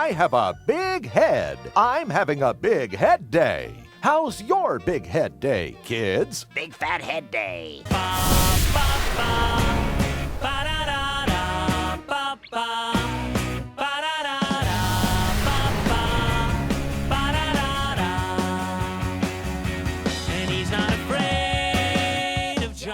I have a big head. I'm having a big head day. How's your big head day, kids? Big fat head day.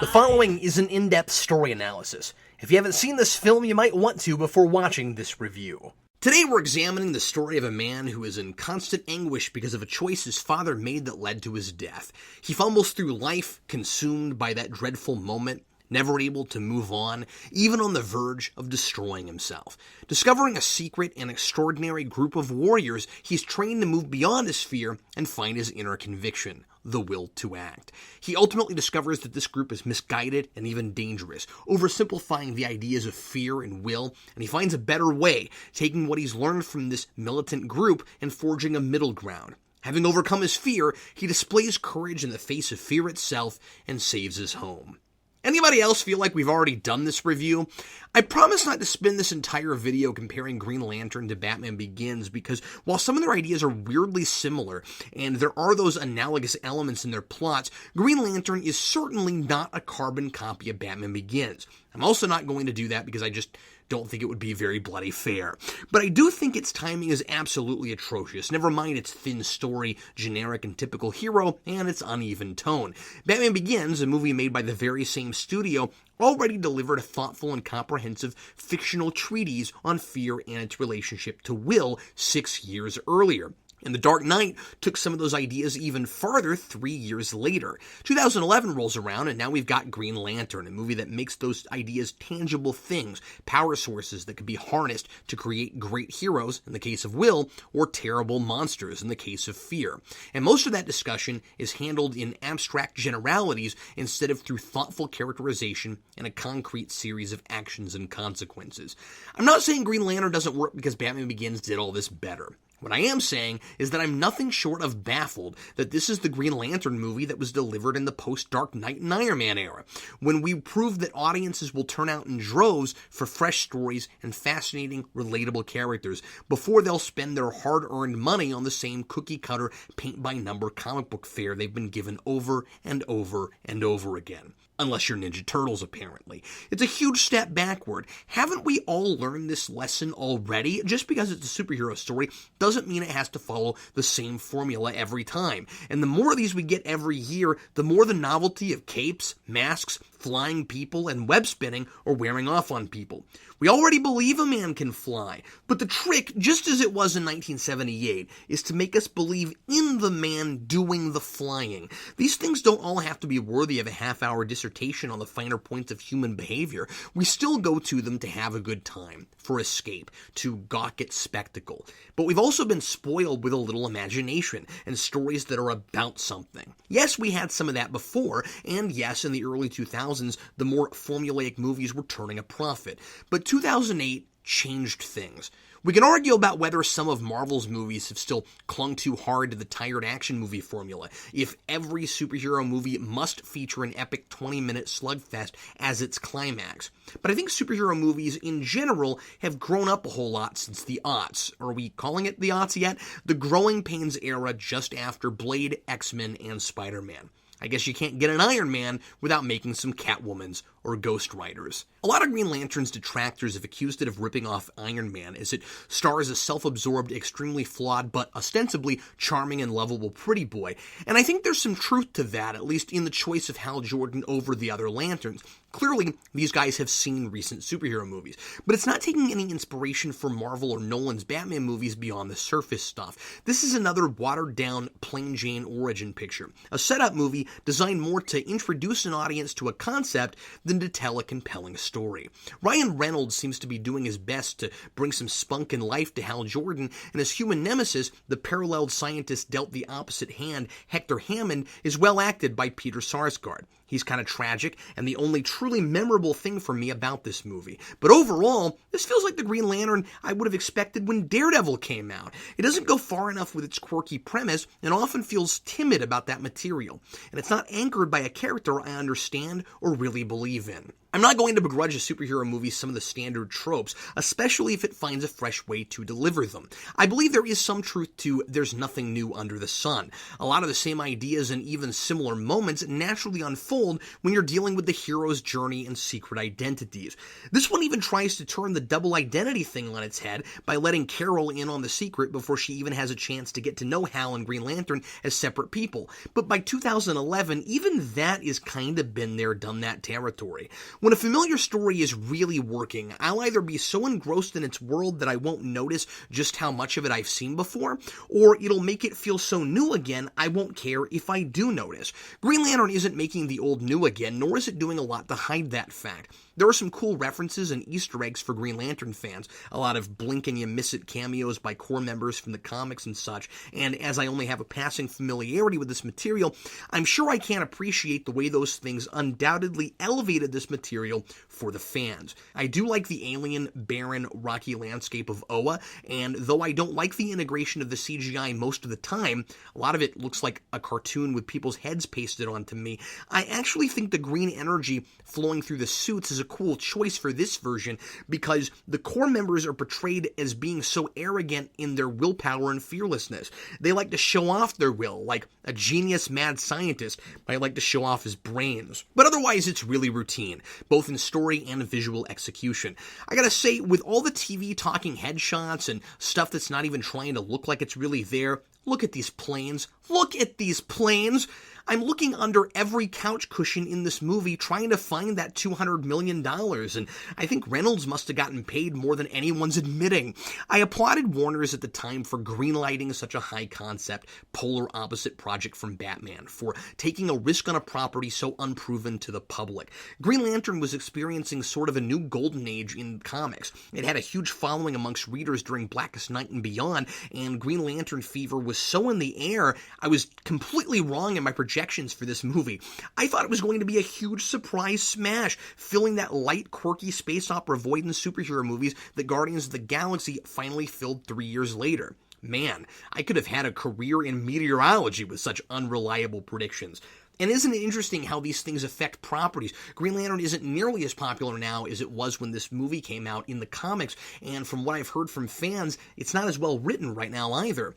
The following is an in-depth story analysis. If you haven't seen this film, you might want to before watching this review. Today we're examining the story of a man who is in constant anguish because of a choice his father made that led to his death. He fumbles through life, consumed by that dreadful moment, never able to move on, even on the verge of destroying himself. Discovering a secret and extraordinary group of warriors, he's trained to move beyond his fear and find his inner conviction, the will to act. He ultimately discovers that this group is misguided and even dangerous, oversimplifying the ideas of fear and will, and he finds a better way, taking what he's learned from this militant group and forging a middle ground. Having overcome his fear, he displays courage in the face of fear itself and saves his home. Anybody else feel like we've already done this review? I promise not to spend this entire video comparing Green Lantern to Batman Begins because while some of their ideas are weirdly similar and there are those analogous elements in their plots, Green Lantern is certainly not a carbon copy of Batman Begins. I'm also not going to do that because I just don't think it would be very bloody fair. But I do think its timing is absolutely atrocious, never mind its thin story, generic and typical hero, and its uneven tone. Batman Begins, a movie made by the very same studio, already delivered a thoughtful and comprehensive fictional treatise on fear and its relationship to will 6 years earlier. And The Dark Knight took some of those ideas even farther 3 years later. 2011 rolls around, and now we've got Green Lantern, a movie that makes those ideas tangible things, power sources that can be harnessed to create great heroes, in the case of will, or terrible monsters, in the case of fear. And most of that discussion is handled in abstract generalities instead of through thoughtful characterization and a concrete series of actions and consequences. I'm not saying Green Lantern doesn't work because Batman Begins did all this better. What I am saying is that I'm nothing short of baffled that this is the Green Lantern movie that was delivered in the post-Dark Knight and Iron Man era, when we proved that audiences will turn out in droves for fresh stories and fascinating, relatable characters before they'll spend their hard-earned money on the same cookie-cutter, paint-by-number comic book fare they've been given over and over and over again. Unless you're Ninja Turtles, apparently. It's a huge step backward. Haven't we all learned this lesson already? Just because it's a superhero story doesn't mean it has to follow the same formula every time. And the more of these we get every year, the more the novelty of capes, masks, flying people, and web spinning are wearing off on people. We already believe a man can fly, but the trick, just as it was in 1978, is to make us believe in the man doing the flying. These things don't all have to be worthy of a half-hour dissertation on the finer points of human behavior. We still go to them to have a good time, for escape, to gawk at spectacle. But we've also been spoiled with a little imagination and stories that are about something. Yes, we had some of that before, and yes, in the early 2000s, the more formulaic movies were turning a profit. But 2008 changed things. We can argue about whether some of Marvel's movies have still clung too hard to the tired action movie formula, if every superhero movie must feature an epic 20-minute slugfest as its climax. But I think superhero movies in general have grown up a whole lot since the aughts. Are we calling it the aughts yet? The Growing Pains era just after Blade, X-Men, and Spider-Man. I guess you can't get an Iron Man without making some Catwomans or Ghost Riders. A lot of Green Lantern's detractors have accused it of ripping off Iron Man, as it stars a self-absorbed, extremely flawed, but ostensibly charming and lovable pretty boy. And I think there's some truth to that, at least in the choice of Hal Jordan over the other Lanterns. Clearly, these guys have seen recent superhero movies, but it's not taking any inspiration from Marvel or Nolan's Batman movies beyond the surface stuff. This is another watered-down, plain Jane origin picture, a setup movie designed more to introduce an audience to a concept than to tell a compelling story. Ryan Reynolds seems to be doing his best to bring some spunk and life to Hal Jordan, and his human nemesis, the paralleled scientist dealt the opposite hand, Hector Hammond, is well acted by Peter Sarsgaard. He's kind of tragic, and the only truly memorable thing for me about this movie. But overall, this feels like the Green Lantern I would have expected when Daredevil came out. It doesn't go far enough with its quirky premise, and often feels timid about that material. And that's not anchored by a character I understand or really believe in. I'm not going to begrudge a superhero movie some of the standard tropes, especially if it finds a fresh way to deliver them. I believe there is some truth to there's nothing new under the sun. A lot of the same ideas and even similar moments naturally unfold when you're dealing with the hero's journey and secret identities. This one even tries to turn the double identity thing on its head by letting Carol in on the secret before she even has a chance to get to know Hal and Green Lantern as separate people. But by 2011, even that is kind of been there, done that territory. When a familiar story is really working, I'll either be so engrossed in its world that I won't notice just how much of it I've seen before, or it'll make it feel so new again I won't care if I do notice. Green Lantern isn't making the old new again, nor is it doing a lot to hide that fact. There are some cool references and Easter eggs for Green Lantern fans, a lot of blink and you miss it cameos by core members from the comics and such, and as I only have a passing familiarity with this material, I'm sure I can't appreciate the way those things undoubtedly elevated this material for the fans. I do like the alien, barren, rocky landscape of Oa, and though I don't like the integration of the CGI most of the time, a lot of it looks like a cartoon with people's heads pasted onto me, I actually think the green energy flowing through the suits is a cool choice for this version because the core members are portrayed as being so arrogant in their willpower and fearlessness. They like to show off their will, like a genius mad scientist might like to show off his brains. But otherwise, it's really routine, both in story and visual execution. I gotta say, with all the TV talking headshots and stuff that's not even trying to look like it's really there, look at these planes. Look at these planes! I'm looking under every couch cushion in this movie trying to find that $200 million, and I think Reynolds must have gotten paid more than anyone's admitting. I applauded Warner's at the time for greenlighting such a high-concept, polar opposite project from Batman, for taking a risk on a property so unproven to the public. Green Lantern was experiencing sort of a new golden age in comics. It had a huge following amongst readers during Blackest Night and beyond, and Green Lantern fever was so in the air, I was completely wrong in my projections for this movie. I thought it was going to be a huge surprise smash, filling that light, quirky space opera void in superhero movies that Guardians of the Galaxy finally filled 3 years later. Man, I could have had a career in meteorology with such unreliable predictions. And isn't it interesting how these things affect properties? Green Lantern isn't nearly as popular now as it was when this movie came out in the comics, and from what I've heard from fans, it's not as well written right now either.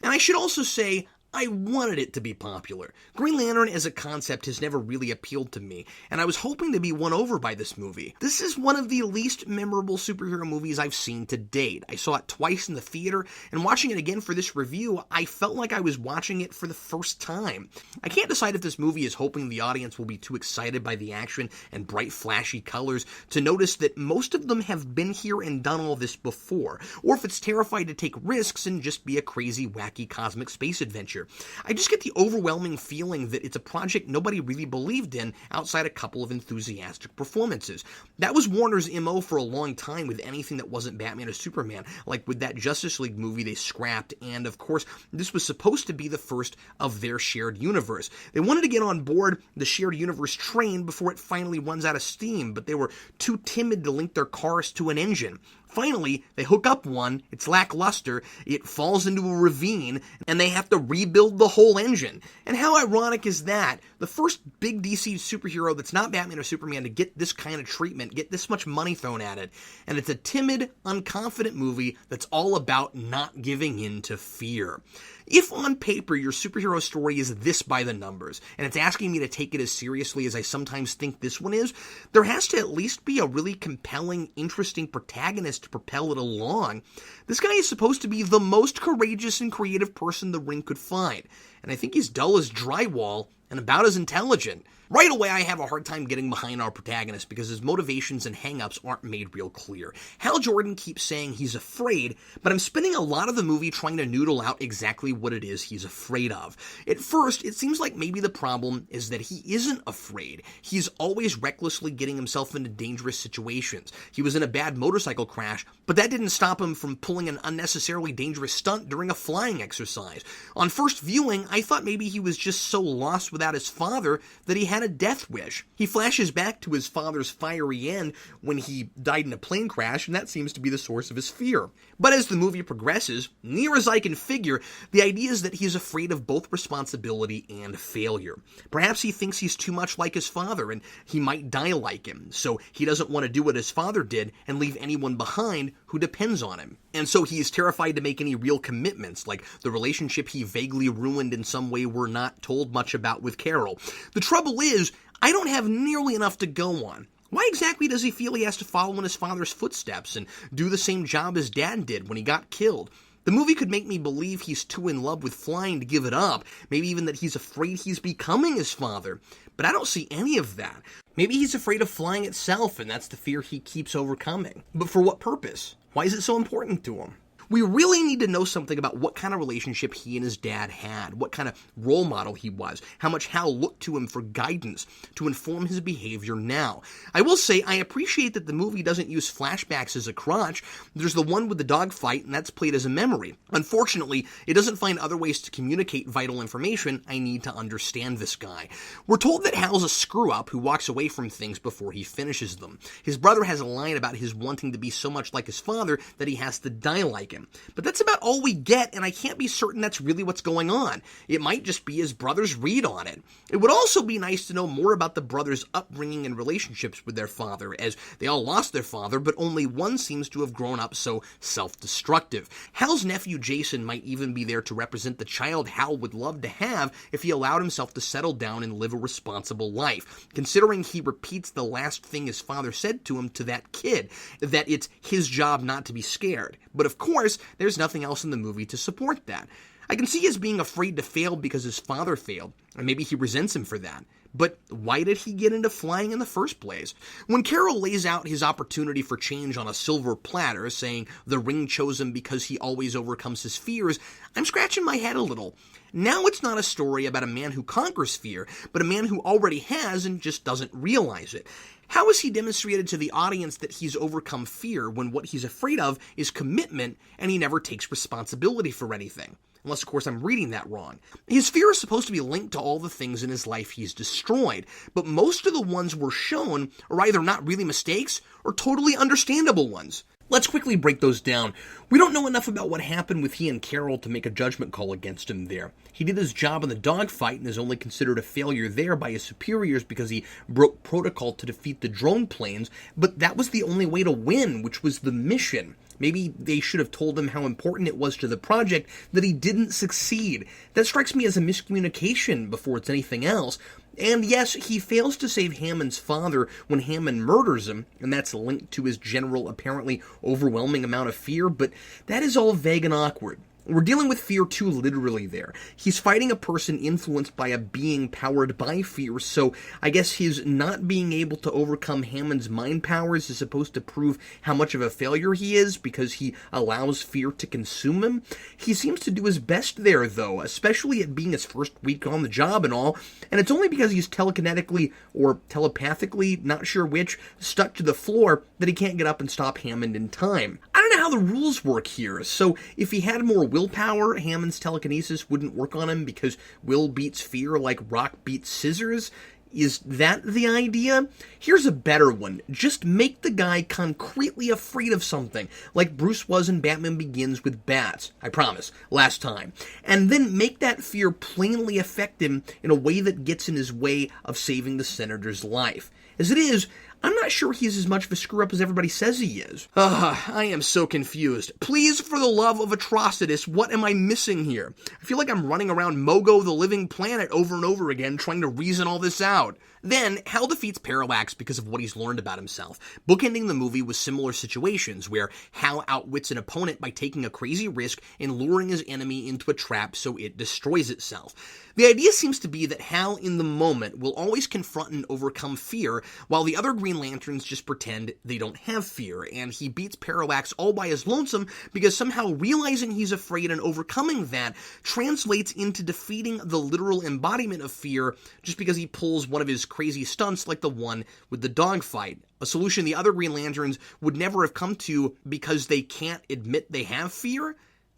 And I should also say, I wanted it to be popular. Green Lantern as a concept has never really appealed to me, and I was hoping to be won over by this movie. This is one of the least memorable superhero movies I've seen to date. I saw it twice in the theater, and watching it again for this review, I felt like I was watching it for the first time. I can't decide if this movie is hoping the audience will be too excited by the action and bright flashy colors to notice that most of them have been here and done all this before, or if it's terrified to take risks and just be a crazy, wacky cosmic space adventure. I just get the overwhelming feeling that it's a project nobody really believed in outside a couple of enthusiastic performances. That was Warner's MO for a long time with anything that wasn't Batman or Superman, like with that Justice League movie they scrapped, and of course, this was supposed to be the first of their shared universe. They wanted to get on board the shared universe train before it finally runs out of steam, but they were too timid to link their cars to an engine. Finally, they hook up one, it's lackluster, it falls into a ravine, and they have to rebuild the whole engine. And how ironic is that? The first big DC superhero that's not Batman or Superman to get this kind of treatment, get this much money thrown at it. And it's a timid, unconfident movie that's all about not giving in to fear. If on paper your superhero story is this by the numbers, and it's asking me to take it as seriously as I sometimes think this one is, there has to at least be a really compelling, interesting protagonist to propel it along. This guy is supposed to be the most courageous and creative person the ring could find, and I think he's dull as drywall and about as intelligent. Right away, I have a hard time getting behind our protagonist because his motivations and hang-ups aren't made real clear. Hal Jordan keeps saying he's afraid, but I'm spending a lot of the movie trying to noodle out exactly what it is he's afraid of. At first, it seems like maybe the problem is that he isn't afraid. He's always recklessly getting himself into dangerous situations. He was in a bad motorcycle crash, but that didn't stop him from pulling an unnecessarily dangerous stunt during a flying exercise. On first viewing, I thought maybe he was just so lost with without his father that he had a death wish. He flashes back to his father's fiery end when he died in a plane crash, and that seems to be the source of his fear. But as the movie progresses, near as I can figure, the idea is that he's afraid of both responsibility and failure. Perhaps he thinks he's too much like his father, and he might die like him, so he doesn't want to do what his father did and leave anyone behind who depends on him. And so he is terrified to make any real commitments, like the relationship he vaguely ruined in some way we're not told much about with Carol. The trouble is, I don't have nearly enough to go on. Why exactly does he feel he has to follow in his father's footsteps and do the same job his dad did when he got killed? The movie could make me believe he's too in love with flying to give it up, maybe even that he's afraid he's becoming his father. But I don't see any of that. Maybe he's afraid of flying itself, and that's the fear he keeps overcoming. But for what purpose? Why is it so important to him? We really need to know something about what kind of relationship he and his dad had, what kind of role model he was, how much Hal looked to him for guidance to inform his behavior now. I will say I appreciate that the movie doesn't use flashbacks as a crutch. There's the one with the dogfight, and that's played as a memory. Unfortunately, it doesn't find other ways to communicate vital information I need to understand this guy. We're told that Hal's a screw-up who walks away from things before he finishes them. His brother has a line about his wanting to be so much like his father that he has to die like him. But that's about all we get, and I can't be certain that's really what's going on. It might just be his brother's read on it. It would also be nice to know more about the brothers' upbringing and relationships with their father, as they all lost their father, but only one seems to have grown up so self-destructive. Hal's nephew Jason might even be there to represent the child Hal would love to have if he allowed himself to settle down and live a responsible life, considering he repeats the last thing his father said to him to that kid, that it's his job not to be scared. But of course, there's nothing else in the movie to support that. I can see his being afraid to fail because his father failed, and maybe he resents him for that. But why did he get into flying in the first place? When Carol lays out his opportunity for change on a silver platter, saying the ring chose him because he always overcomes his fears, I'm scratching my head a little. Now it's not a story about a man who conquers fear, but a man who already has and just doesn't realize it. How has he demonstrated to the audience that he's overcome fear when what he's afraid of is commitment and he never takes responsibility for anything? Unless, of course, I'm reading that wrong. His fear is supposed to be linked to all the things in his life he's destroyed, but most of the ones we're shown are either not really mistakes or totally understandable ones. Let's quickly break those down. We don't know enough about what happened with he and Carol to make a judgment call against him there. He did his job in the dogfight and is only considered a failure there by his superiors because he broke protocol to defeat the drone planes, but that was the only way to win, which was the mission. Maybe they should have told him how important it was to the project that he didn't succeed. That strikes me as a miscommunication before it's anything else. And yes, he fails to save Hammond's father when Hammond murders him, and that's linked to his general, apparently overwhelming amount of fear, but that is all vague and awkward. We're dealing with fear too literally there. He's fighting a person influenced by a being powered by fear, so I guess his not being able to overcome Hammond's mind powers is supposed to prove how much of a failure he is because he allows fear to consume him. He seems to do his best there, though, especially at being his first week on the job and all, and it's only because he's telekinetically or telepathically, not sure which, stuck to the floor that he can't get up and stop Hammond in time. I don't know how the rules work here, so if he had more willpower, Hammond's telekinesis wouldn't work on him because will beats fear like rock beats scissors? Is that the idea? Here's a better one. Just make the guy concretely afraid of something, like Bruce was in Batman Begins with bats, I promise, last time. And then make that fear plainly affect him in a way that gets in his way of saving the senator's life. As it is, I'm not sure he's as much of a screw-up as everybody says he is. I am so confused. Please, for the love of Atrocitus, what am I missing here? I feel like I'm running around Mogo the Living Planet over and over again trying to reason all this out. Then, Hal defeats Parallax because of what he's learned about himself, bookending the movie with similar situations where Hal outwits an opponent by taking a crazy risk and luring his enemy into a trap so it destroys itself. The idea seems to be that Hal, in the moment, will always confront and overcome fear, while the other Green Lanterns just pretend they don't have fear, and he beats Parallax all by his lonesome because somehow realizing he's afraid and overcoming that translates into defeating the literal embodiment of fear just because he pulls one of his crazy stunts like the one with the dogfight. A solution the other Green Lanterns would never have come to because they can't admit they have fear?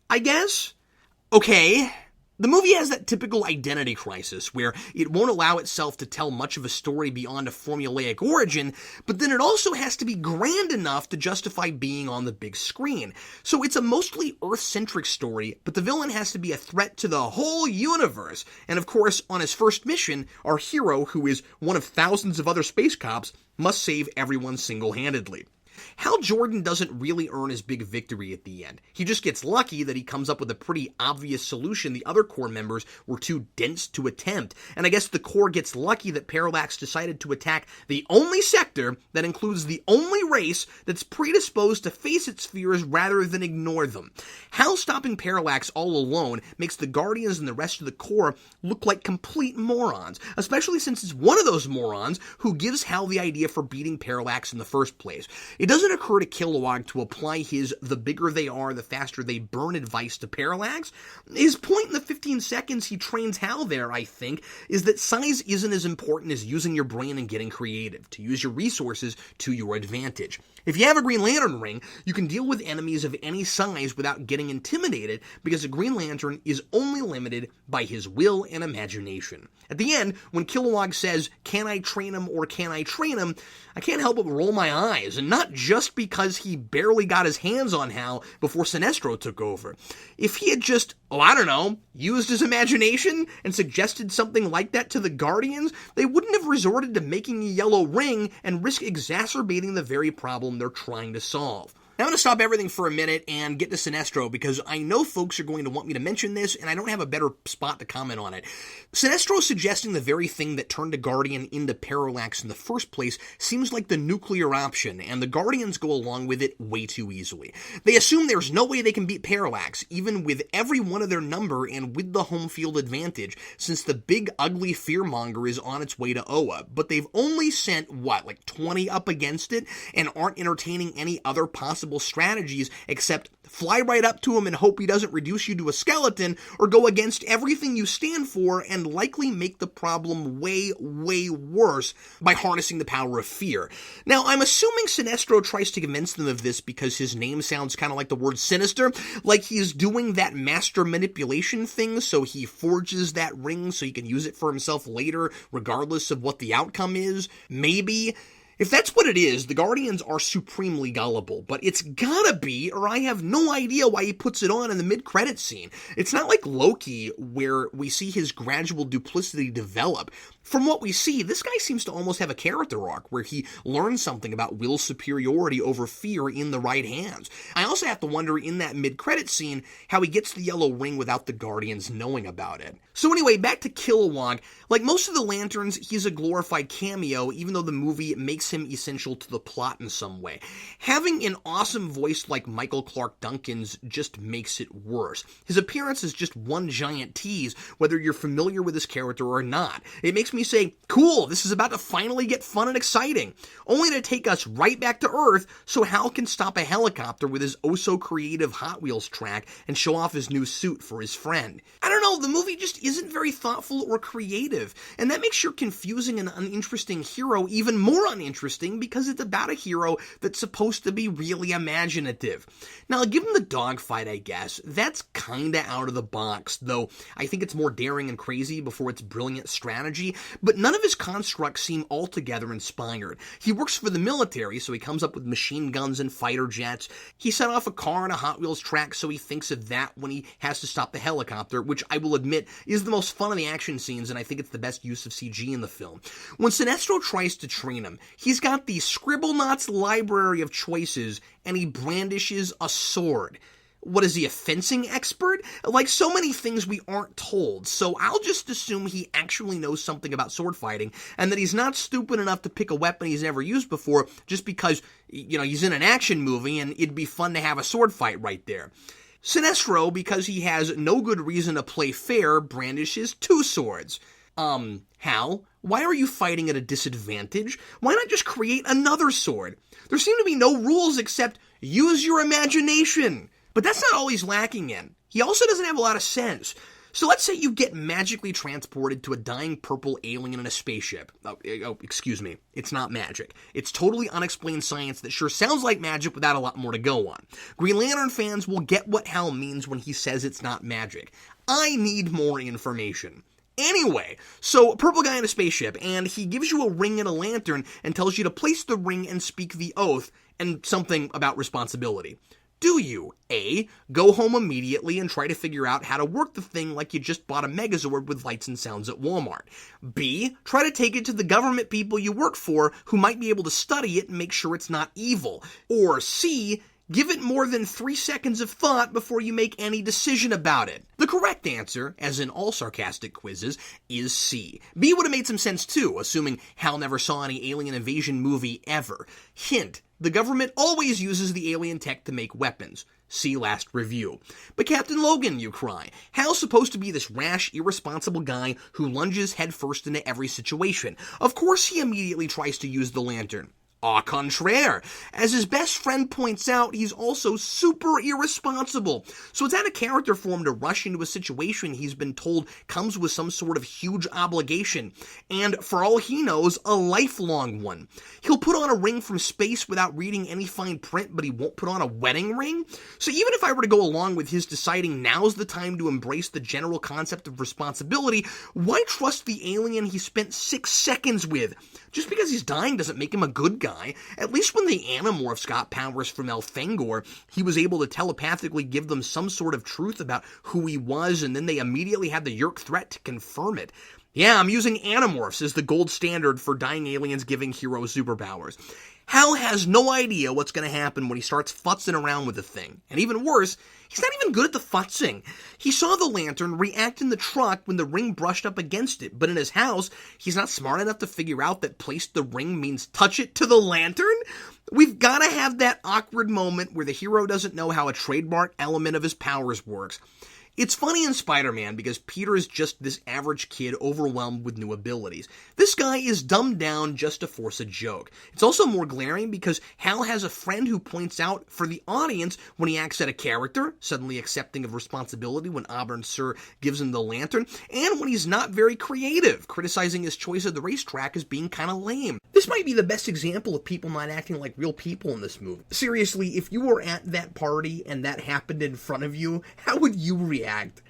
I guess? Okay. The movie has that typical identity crisis where it won't allow itself to tell much of a story beyond a formulaic origin, but then it also has to be grand enough to justify being on the big screen. So it's a mostly Earth-centric story, but the villain has to be a threat to the whole universe. And of course, on his first mission, our hero, who is one of thousands of other space cops, must save everyone single-handedly. Hal Jordan doesn't really earn his big victory at the end. He just gets lucky that he comes up with a pretty obvious solution the other Corps members were too dense to attempt. And I guess the Corps gets lucky that Parallax decided to attack the only sector that includes the only race that's predisposed to face its fears rather than ignore them. Hal stopping Parallax all alone makes the Guardians and the rest of the Corps look like complete morons, especially since it's one of those morons who gives Hal the idea for beating Parallax in the first place. It doesn't occur to Kilowog to apply his "the bigger they are, the faster they burn" advice to Parallax. His point in the 15 seconds he trains Hal there, I think, is that size isn't as important as using your brain and getting creative, to use your resources to your advantage. If you have a Green Lantern ring, you can deal with enemies of any size without getting intimidated, because a Green Lantern is only limited by his will and imagination. At the end, when Kilowog says, "Can I train him or can I train him?" I can't help but roll my eyes, and not just because he barely got his hands on Hal before Sinestro took over. If he had just, used his imagination and suggested something like that to the Guardians, they wouldn't have resorted to making a yellow ring and risk exacerbating the very problem they're trying to solve. Now I'm going to stop everything for a minute and get to Sinestro, because I know folks are going to want me to mention this, and I don't have a better spot to comment on it. Sinestro suggesting the very thing that turned a Guardian into Parallax in the first place seems like the nuclear option, and the Guardians go along with it way too easily. They assume there's no way they can beat Parallax, even with every one of their number and with the home field advantage, since the big ugly fearmonger is on its way to Oa, but they've only sent, 20 up against it, and aren't entertaining any other possible strategies except fly right up to him and hope he doesn't reduce you to a skeleton, or go against everything you stand for and likely make the problem way, way worse by harnessing the power of fear. Now, I'm assuming Sinestro tries to convince them of this because his name sounds kind of like the word sinister, like he's doing that master manipulation thing, so he forges that ring so he can use it for himself later, regardless of what the outcome is. Maybe. If that's what it is, the Guardians are supremely gullible, but it's gotta be, or I have no idea why he puts it on in the mid-credits scene. It's not like Loki, where we see his gradual duplicity develop. From what we see, this guy seems to almost have a character arc where he learns something about Will's superiority over fear in the right hands. I also have to wonder in that mid-credit scene how he gets the yellow ring without the Guardians knowing about it. So anyway, back to Kilowog. Like most of the Lanterns, he's a glorified cameo, even though the movie makes him essential to the plot in some way. Having an awesome voice like Michael Clark Duncan's just makes it worse. His appearance is just one giant tease, whether you're familiar with his character or not. It makes me say, cool, this is about to finally get fun and exciting, only to take us right back to Earth so Hal can stop a helicopter with his oh-so-creative Hot Wheels track and show off his new suit for his friend. I don't know, the movie just isn't very thoughtful or creative, and that makes your confusing and uninteresting hero even more uninteresting because it's about a hero that's supposed to be really imaginative. Now, given the dogfight, I guess, that's kinda out of the box, though I think it's more daring and crazy before its brilliant strategy, but none of his constructs seem altogether inspired. He works for the military, so he comes up with machine guns and fighter jets. He set off a car on a Hot Wheels track, so he thinks of that when he has to stop the helicopter, which I will admit is the most fun of the action scenes, and I think it's the best use of CG in the film. When Sinestro tries to train him, he's got the Scribblenauts library of choices, and he brandishes a sword. What is he, a fencing expert? Like so many things we aren't told, so I'll just assume he actually knows something about sword fighting, and that he's not stupid enough to pick a weapon he's never used before just because, he's in an action movie and it'd be fun to have a sword fight right there. Sinestro, because he has no good reason to play fair, brandishes two swords. Hal, why are you fighting at a disadvantage? Why not just create another sword? There seem to be no rules except use your imagination. But that's not all he's lacking in. He also doesn't have a lot of sense. So let's say you get magically transported to a dying purple alien in a spaceship. Excuse me. It's not magic. It's totally unexplained science that sure sounds like magic without a lot more to go on. Green Lantern fans will get what Hal means when he says it's not magic. I need more information. Anyway, so purple guy in a spaceship, and he gives you a ring and a lantern and tells you to place the ring and speak the oath and something about responsibility. Do you, A, go home immediately and try to figure out how to work the thing like you just bought a Megazord with lights and sounds at Walmart? B, try to take it to the government people you work for who might be able to study it and make sure it's not evil? Or C, give it more than 3 seconds of thought before you make any decision about it? The correct answer, as in all sarcastic quizzes, is C. B would have made some sense too, assuming Hal never saw any alien invasion movie ever. Hint, the government always uses the alien tech to make weapons. See last review. But Captain Logan, you cry. Hal's supposed to be this rash, irresponsible guy who lunges headfirst into every situation. Of course he immediately tries to use the lantern. Au contraire. As his best friend points out, he's also super irresponsible. So it's out of character for him to rush into a situation he's been told comes with some sort of huge obligation. And for all he knows, a lifelong one. He'll put on a ring from space without reading any fine print, but he won't put on a wedding ring? So even if I were to go along with his deciding now's the time to embrace the general concept of responsibility, why trust the alien he spent 6 seconds with? Just because he's dying doesn't make him a good guy. At least when the Animorphs got powers from Elfangor, he was able to telepathically give them some sort of truth about who he was, and then they immediately had the Yerk threat to confirm it. Yeah, I'm using Animorphs as the gold standard for dying aliens giving heroes superpowers. Hal has no idea what's going to happen when he starts futzing around with the thing. And even worse, he's not even good at the futzing. He saw the lantern react in the truck when the ring brushed up against it, but in his house, he's not smart enough to figure out that place the ring means touch it to the lantern? We've got to have that awkward moment where the hero doesn't know how a trademark element of his powers works. It's funny in Spider-Man because Peter is just this average kid overwhelmed with new abilities. This guy is dumbed down just to force a joke. It's also more glaring because Hal has a friend who points out for the audience when he acts out a character, suddenly accepting of responsibility when Auburn Sur gives him the lantern, and when he's not very creative, criticizing his choice of the racetrack as being kind of lame. This might be the best example of people not acting like real people in this movie. Seriously, if you were at that party and that happened in front of you, how would you react?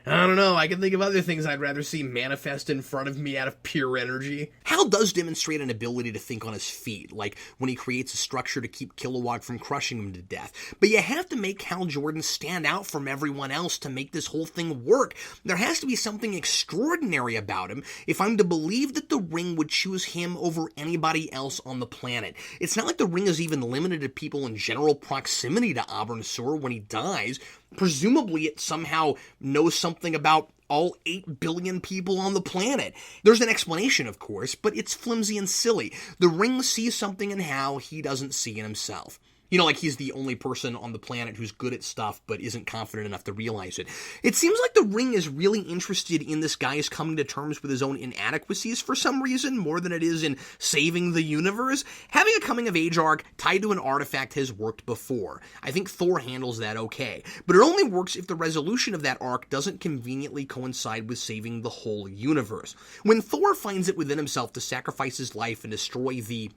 I don't know, I can think of other things I'd rather see manifest in front of me out of pure energy. Hal does demonstrate an ability to think on his feet, like when he creates a structure to keep Kilowog from crushing him to death. But you have to make Hal Jordan stand out from everyone else to make this whole thing work. There has to be something extraordinary about him if I'm to believe that the ring would choose him over anybody else on the planet. It's not like the ring is even limited to people in general proximity to Auburn Sur when he dies. Presumably it somehow knows something about all 8 billion people on the planet. There's an explanation, of course, but it's flimsy and silly. The ring sees something in Hal he doesn't see in himself. You know, like he's the only person on the planet who's good at stuff but isn't confident enough to realize it. It seems like the ring is really interested in this guy's coming to terms with his own inadequacies for some reason, more than it is in saving the universe. Having a coming-of-age arc tied to an artifact has worked before. I think Thor handles that okay. But it only works if the resolution of that arc doesn't conveniently coincide with saving the whole universe. When Thor finds it within himself to sacrifice his life and destroy the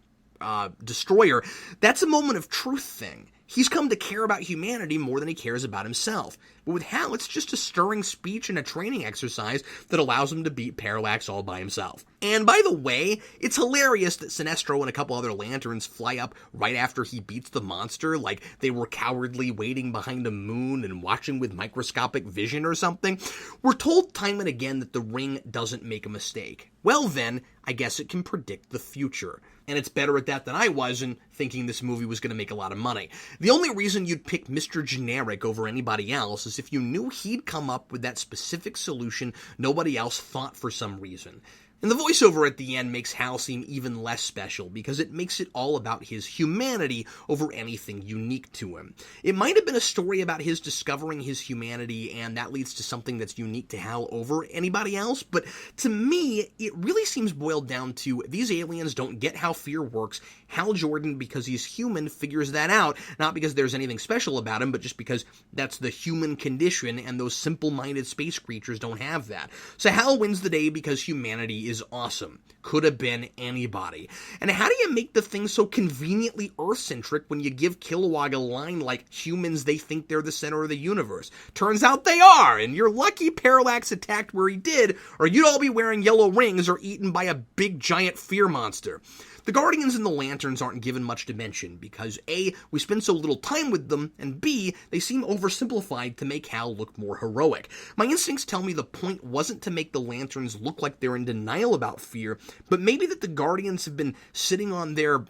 Destroyer, that's a moment of truth thing. He's come to care about humanity more than he cares about himself. But with Hal, it's just a stirring speech and a training exercise that allows him to beat Parallax all by himself. And by the way, it's hilarious that Sinestro and a couple other lanterns fly up right after he beats the monster, like they were cowardly waiting behind a moon and watching with microscopic vision or something. We're told time and again that the ring doesn't make a mistake. Well then, I guess it can predict the future. And it's better at that than I was in thinking this movie was going to make a lot of money. The only reason you'd pick Mr. Generic over anybody else is if you knew he'd come up with that specific solution nobody else thought for some reason. And the voiceover at the end makes Hal seem even less special because it makes it all about his humanity over anything unique to him. It might have been a story about his discovering his humanity and that leads to something that's unique to Hal over anybody else, but to me, it really seems boiled down to these aliens don't get how fear works. Hal Jordan, because he's human, figures that out, not because there's anything special about him, but just because that's the human condition and those simple-minded space creatures don't have that. So Hal wins the day because humanity movie is awesome. Could have been anybody. And how do you make the thing so conveniently Earth-centric when you give Kilowog a line like, humans, they think they're the center of the universe? Turns out they are, and you're lucky Parallax attacked where he did, or you'd all be wearing yellow rings or eaten by a big giant fear monster. The Guardians and the Lanterns aren't given much dimension because A, we spend so little time with them, and B, they seem oversimplified to make Hal look more heroic. My instincts tell me the point wasn't to make the Lanterns look like they're in denial about fear, but maybe that the Guardians have been sitting on their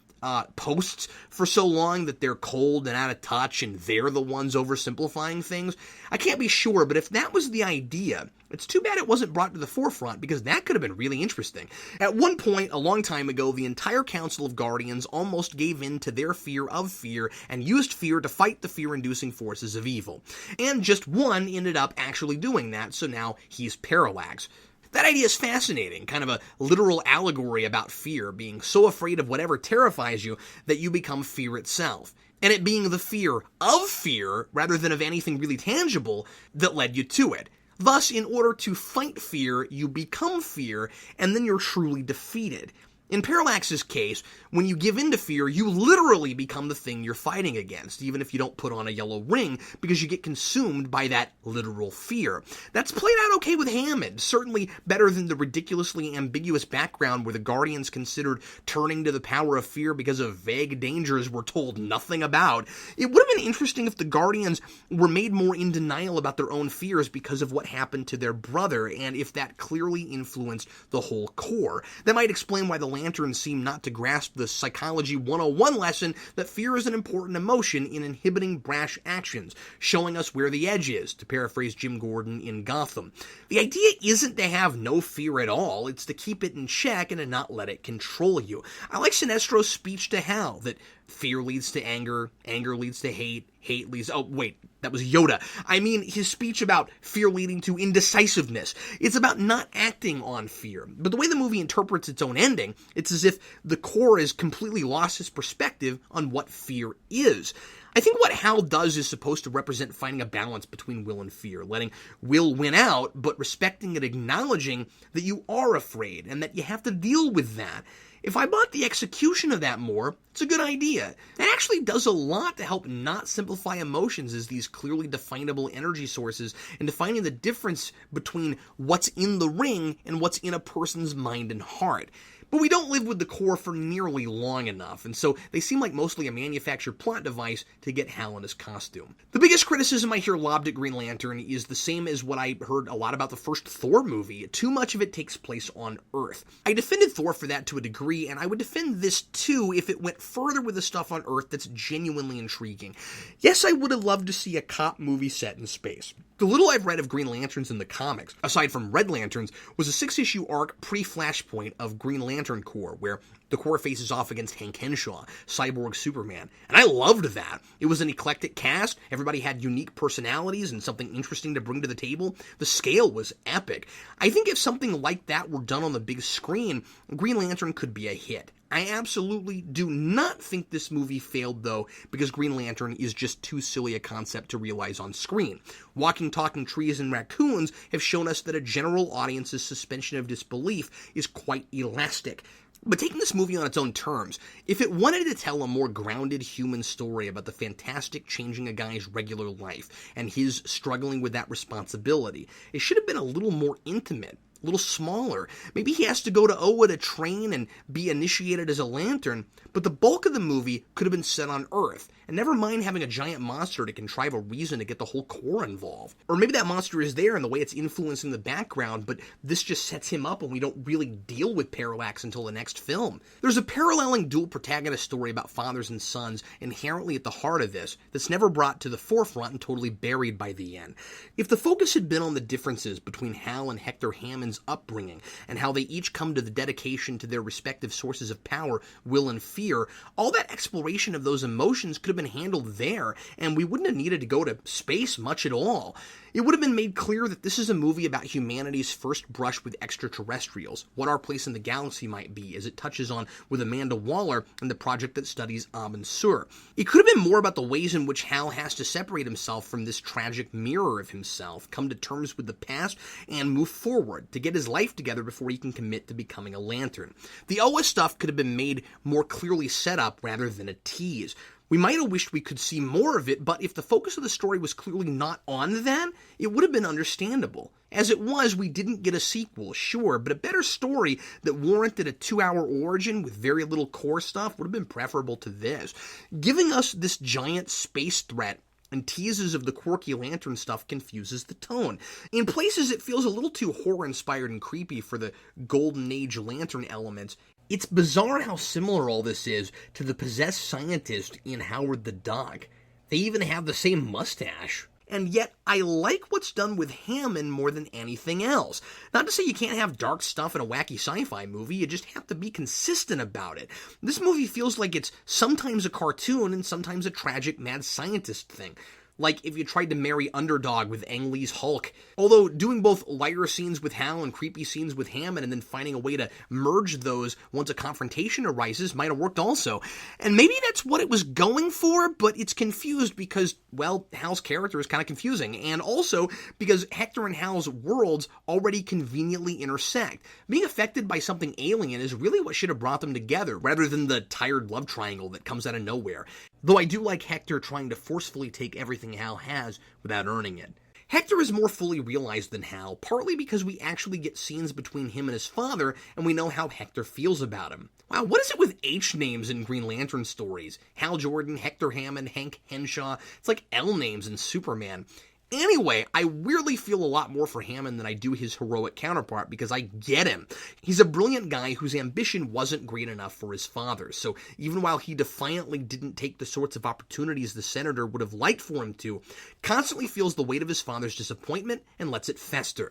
posts for so long that they're cold and out of touch and they're the ones oversimplifying things. I can't be sure, but if that was the idea, it's too bad it wasn't brought to the forefront because that could have been really interesting. At one point, a long time ago, the entire Council of Guardians almost gave in to their fear of fear and used fear to fight the fear-inducing forces of evil. And just one ended up actually doing that, so now he's Parallax. That idea is fascinating, kind of a literal allegory about fear, being so afraid of whatever terrifies you that you become fear itself. And it being the fear of fear, rather than of anything really tangible, that led you to it. Thus, in order to fight fear, you become fear, and then you're truly defeated. In Parallax's case, when you give in to fear, you literally become the thing you're fighting against, even if you don't put on a yellow ring, because you get consumed by that literal fear. That's played out okay with Hammond, certainly better than the ridiculously ambiguous background where the Guardians considered turning to the power of fear because of vague dangers we're told nothing about. It would have been interesting if the Guardians were made more in denial about their own fears because of what happened to their brother, and if that clearly influenced the whole Corps. That might explain why the Lanterns seem not to grasp the Psychology 101 lesson that fear is an important emotion in inhibiting brash actions, showing us where the edge is, to paraphrase Jim Gordon in Gotham. The idea isn't to have no fear at all, it's to keep it in check and to not let it control you. I like Sinestro's speech to Hal, that fear leads to anger, anger leads to hate, hate leads... Oh, wait, that was Yoda. I mean, his speech about fear leading to indecisiveness. It's about not acting on fear. But the way the movie interprets its own ending, it's as if the Corps has completely lost its perspective on what fear is. I think what Hal does is supposed to represent finding a balance between will and fear, letting will win out, but respecting and acknowledging that you are afraid and that you have to deal with that. If I bought the execution of that more, it's a good idea. It actually does a lot to help not simplify emotions as these clearly definable energy sources and defining the difference between what's in the ring and what's in a person's mind and heart. But we don't live with the Corps for nearly long enough, and so they seem like mostly a manufactured plot device to get Hal in his costume. The biggest criticism I hear lobbed at Green Lantern is the same as what I heard a lot about the first Thor movie. Too much of it takes place on Earth. I defended Thor for that to a degree, and I would defend this too if it went further with the stuff on Earth that's genuinely intriguing. Yes, I would have loved to see a cop movie set in space. The little I've read of Green Lanterns in the comics, aside from Red Lanterns, was a 6-issue arc pre-Flashpoint of Green Lantern Corps, where the Corps faces off against Hank Henshaw, Cyborg Superman. And I loved that. It was an eclectic cast, everybody had unique personalities and something interesting to bring to the table. The scale was epic. I think if something like that were done on the big screen, Green Lantern could be a hit. I absolutely do not think this movie failed, though, because Green Lantern is just too silly a concept to realize on screen. Walking, talking trees and raccoons have shown us that a general audience's suspension of disbelief is quite elastic. But taking this movie on its own terms, if it wanted to tell a more grounded human story about the fantastic changing a guy's regular life and his struggling with that responsibility, it should have been a little more intimate. A little smaller. Maybe he has to go to Oa to train and be initiated as a Lantern, but the bulk of the movie could have been set on Earth, and never mind having a giant monster to contrive a reason to get the whole Corps involved. Or maybe that monster is there in the way it's influencing the background, but this just sets him up and we don't really deal with Parallax until the next film. There's a paralleling dual protagonist story about fathers and sons inherently at the heart of this that's never brought to the forefront and totally buried by the end. If the focus had been on the differences between Hal and Hector Hammond's upbringing and how they each come to the dedication to their respective sources of power, will and fear, all that exploration of those emotions could have been handled there, and we wouldn't have needed to go to space much at all. It would have been made clear that this is a movie about humanity's first brush with extraterrestrials, what our place in the galaxy might be, as it touches on with Amanda Waller and the project that studies Amon Sur. It could have been more about the ways in which Hal has to separate himself from this tragic mirror of himself, come to terms with the past, and move forward, to get his life together before he can commit to becoming a lantern. The Oa stuff could have been made more clearly set up rather than a tease. We might have wished we could see more of it, but if the focus of the story was clearly not on that, it would have been understandable. As it was, we didn't get a sequel, sure, but a better story that warranted a 2-hour origin with very little core stuff would have been preferable to this. Giving us this giant space threat and teases of the quirky lantern stuff confuses the tone. In places, it feels a little too horror-inspired and creepy for the Golden Age lantern elements. It's bizarre how similar all this is to the possessed scientist in Howard the Duck. They even have the same mustache. And yet, I like what's done with Hammond more than anything else. Not to say you can't have dark stuff in a wacky sci-fi movie, you just have to be consistent about it. This movie feels like it's sometimes a cartoon and sometimes a tragic mad scientist thing. Like if you tried to marry Underdog with Ang Lee's Hulk. Although doing both lighter scenes with Hal and creepy scenes with Hammond and then finding a way to merge those once a confrontation arises might have worked also. And maybe that's what it was going for, but it's confused because, well, Hal's character is kind of confusing. And also because Hector and Hal's worlds already conveniently intersect. Being affected by something alien is really what should have brought them together, rather than the tired love triangle that comes out of nowhere. Though I do like Hector trying to forcefully take everything Hal has without earning it. Hector is more fully realized than Hal, partly because we actually get scenes between him and his father, and we know how Hector feels about him. Wow, what is it with H names in Green Lantern stories? Hal Jordan, Hector Hammond, Hank Henshaw. It's like L names in Superman. Anyway, I weirdly feel a lot more for Hammond than I do his heroic counterpart because I get him. He's a brilliant guy whose ambition wasn't great enough for his father, so even while he defiantly didn't take the sorts of opportunities the senator would have liked for him to, constantly feels the weight of his father's disappointment and lets it fester.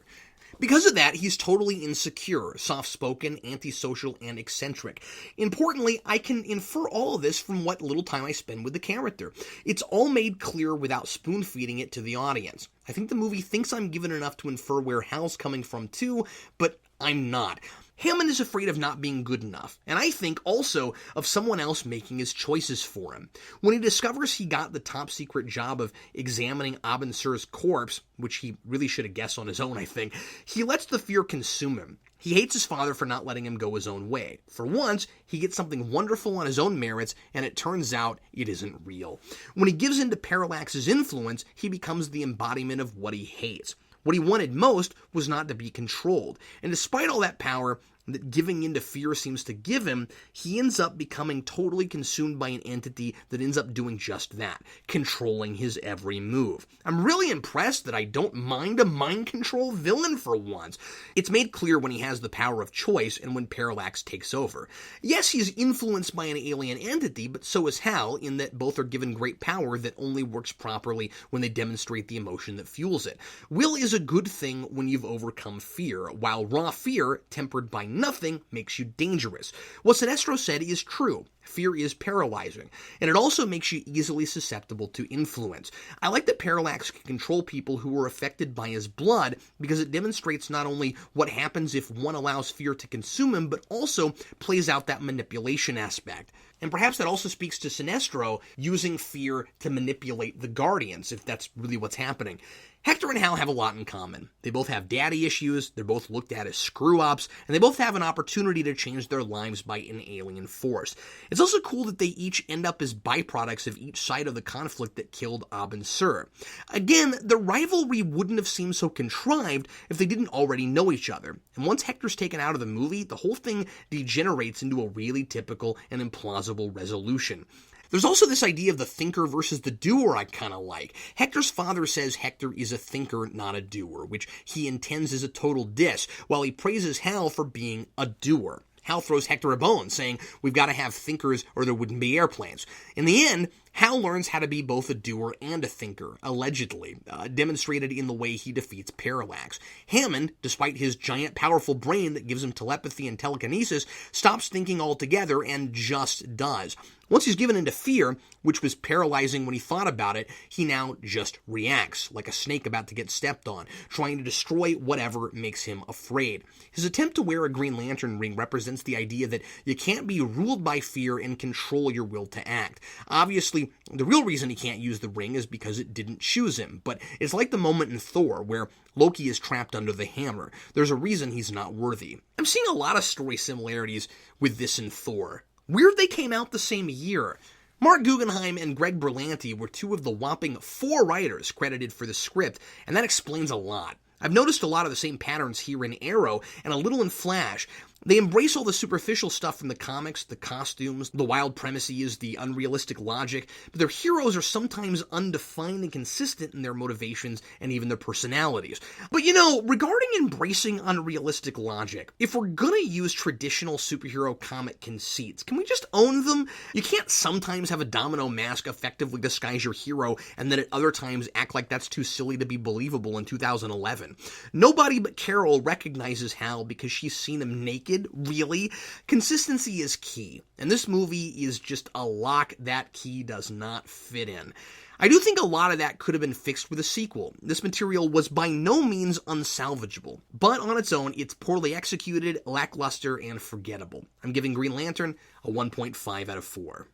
Because of that, he's totally insecure, soft-spoken, antisocial, and eccentric. Importantly, I can infer all of this from what little time I spend with the character. It's all made clear without spoon-feeding it to the audience. I think the movie thinks I'm given enough to infer where Hal's coming from too, but I'm not. Hammond is afraid of not being good enough, and I think also of someone else making his choices for him. When he discovers he got the top-secret job of examining Abin Sur's corpse, which he really should have guessed on his own, I think, he lets the fear consume him. He hates his father for not letting him go his own way. For once, he gets something wonderful on his own merits, and it turns out it isn't real. When he gives in to Parallax's influence, he becomes the embodiment of what he hates. What he wanted most was not to be controlled, and despite all that power that giving in to fear seems to give him, he ends up becoming totally consumed by an entity that ends up doing just that, controlling his every move. I'm really impressed that I don't mind a mind control villain for once. It's made clear when he has the power of choice and when Parallax takes over. Yes, he's influenced by an alien entity, but so is Hal, in that both are given great power that only works properly when they demonstrate the emotion that fuels it. Will is a good thing when you've overcome fear, while raw fear, tempered by nothing, makes you dangerous. What Sinestro said is true. Fear is paralyzing, and it also makes you easily susceptible to influence. I like that Parallax can control people who are affected by his blood because it demonstrates not only what happens if one allows fear to consume him, but also plays out that manipulation aspect. And perhaps that also speaks to Sinestro using fear to manipulate the Guardians, if that's really what's happening. Hector and Hal have a lot in common. They both have daddy issues, they're both looked at as screw-ups, and they both have an opportunity to change their lives by an alien force. It's also cool that they each end up as byproducts of each side of the conflict that killed Abin Sur. Again, the rivalry wouldn't have seemed so contrived if they didn't already know each other. And once Hector's taken out of the movie, the whole thing degenerates into a really typical and implausible resolution. There's also this idea of the thinker versus the doer I kind of like. Hector's father says Hector is a thinker, not a doer, which he intends as a total diss, while he praises Hal for being a doer. Hal throws Hector a bone, saying, we've got to have thinkers or there wouldn't be airplanes. In the end, Hal learns how to be both a doer and a thinker, allegedly, demonstrated in the way he defeats Parallax. Hammond, despite his giant powerful brain that gives him telepathy and telekinesis, stops thinking altogether and just does. Once he's given into fear, which was paralyzing when he thought about it, he now just reacts, like a snake about to get stepped on, trying to destroy whatever makes him afraid. His attempt to wear a Green Lantern ring represents the idea that you can't be ruled by fear and control your will to act. Obviously, Obviously, the real reason he can't use the ring is because it didn't choose him, but it's like the moment in Thor where Loki is trapped under the hammer. There's a reason he's not worthy. I'm seeing a lot of story similarities with this and Thor. Weird they came out the same year. Mark Guggenheim and Greg Berlanti were two of the whopping 4 writers credited for the script, and that explains a lot. I've noticed a lot of the same patterns here in Arrow and a little in Flash. They embrace all the superficial stuff from the comics, the costumes, the wild premises, the unrealistic logic, but their heroes are sometimes undefined and consistent in their motivations and even their personalities. But regarding embracing unrealistic logic, if we're gonna use traditional superhero comic conceits, can we just own them? You can't sometimes have a domino mask effectively disguise your hero and then at other times act like that's too silly to be believable in 2011. Nobody but Carol recognizes Hal because she's seen him naked. Really? Consistency is key, and this movie is just a lock that key does not fit in. I do think a lot of that could have been fixed with a sequel. This material was by no means unsalvageable, but on its own, it's poorly executed, lackluster, and forgettable. I'm giving Green Lantern a 1.5 out of 4.